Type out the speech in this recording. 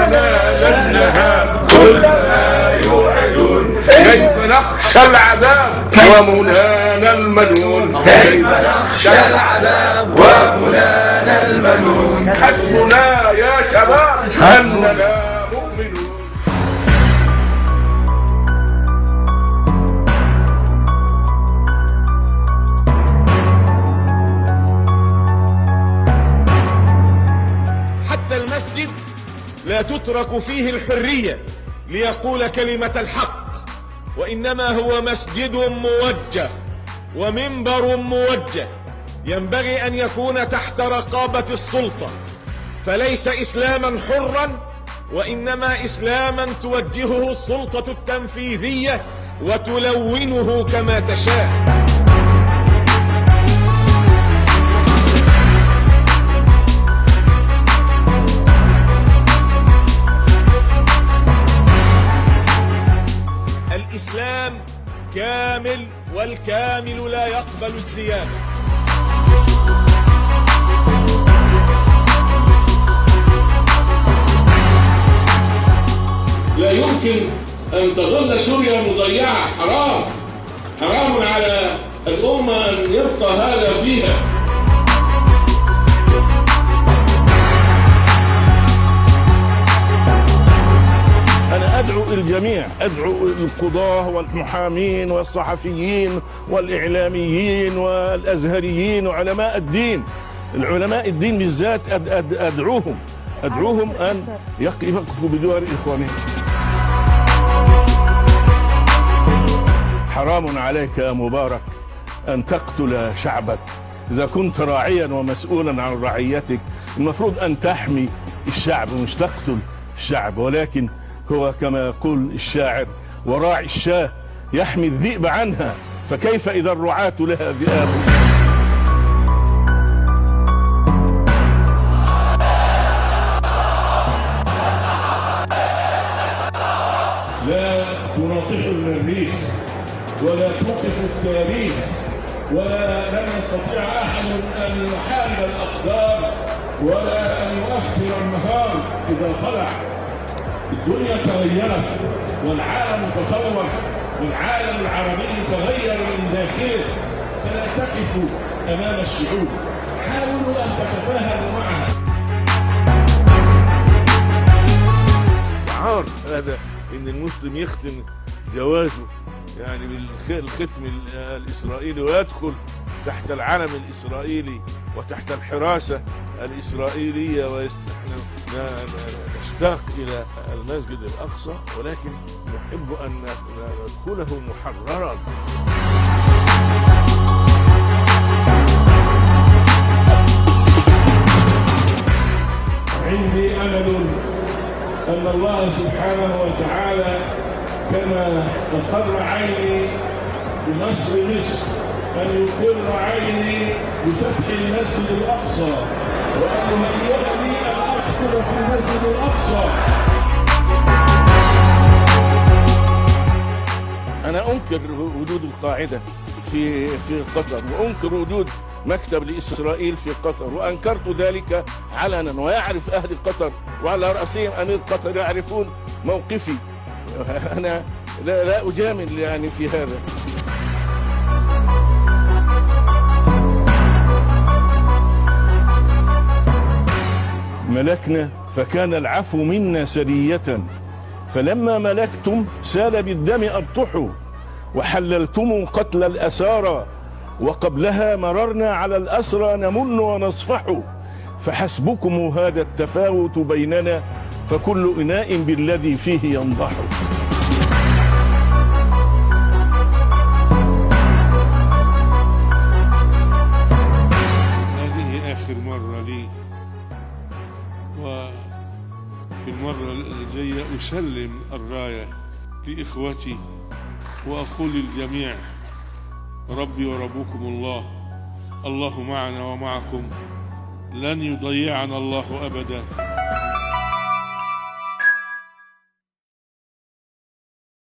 لن نهاب كل ما يوعدون. كيف نخشى العذاب ومنانا المنون. كيف نخشى العذاب ومنانا المنون. حسبنا يا شباب أننا مؤمنون. حتى المسجد لا تترك فيه الحرية ليقول كلمة الحق، وإنما هو مسجد موجه ومنبر موجه ينبغي أن يكون تحت رقابة السلطة، فليس إسلاما حرا وإنما إسلاما توجهه السلطة التنفيذية وتلونه كما تشاء. الإسلام كامل والكامل لا يقبل الزيادة. لا يمكن أن تظل سوريا مضيعة. حرام على الأمة أن يبقى هذا فيها. أنا أدعو الجميع، أدعو القضاة والمحامين والصحفيين والإعلاميين والأزهريين وعلماء الدين، العلماء الدين بالذات أدعوهم أن يقفوا بجوار إخوانهم. حرام عليك يا مبارك أن تقتل شعبك. إذا كنت راعيا ومسؤولا عن رعيتك المفروض أن تحمي الشعب مش تقتل الشعب، ولكن هو كما يقول الشاعر: وراعي الشاة يحمي الذئب عنها، فكيف إذا الرعاة لها ذئاب. لا تناطح المريخ ولا توقف التاريخ، ولا لن يستطيع أحد أن يحارب الأقدار ولا أن يؤخر النهار إذا طلع. الدنيا تغيرت والعالم تطور والعالم العربي تغير من داخله، فلا تقفوا أمام الشعوب، حاولوا أن تتفاهموا معها. عار هذا إن المسلم يختم جوازه يعني بالختم الإسرائيلي ويدخل تحت العلم الإسرائيلي وتحت الحراسة الإسرائيلية، نشتاق إلى المسجد الأقصى، ولكن نحب أن ندخله محررا. عندي أمل أن الله سبحانه وتعالى كما أقر عيني بنصر مصر أن يقر عيني بفتح المسجد الأقصى، وأن يهيئني أن أدخل في المسجد الأقصى. أنا أنكر وجود القاعدة في قطر، وأنكر وجود مكتب لإسرائيل في قطر، وأنكرت ذلك علنا، ويعرف أهل قطر وعلى رأسهم أمير قطر يعرفون موقفي. أنا لا أجامل يعني في هذا. ملكنا فكان العفو منا سرية، فلما ملكتم سال بالدم أبطحوا، وحللتم قتل الأسارى، وقبلها مررنا على الأسرى نمن ونصفح، فحسبكم هذا التفاوت بيننا، فكل إناء بالذي فيه ينضح. هذه آخر مرة لي، وفي المرة الجاية أسلم الراية لإخوتي وأقول للجميع: ربي وربكم الله، الله معنا ومعكم، لن يضيعنا الله أبدا.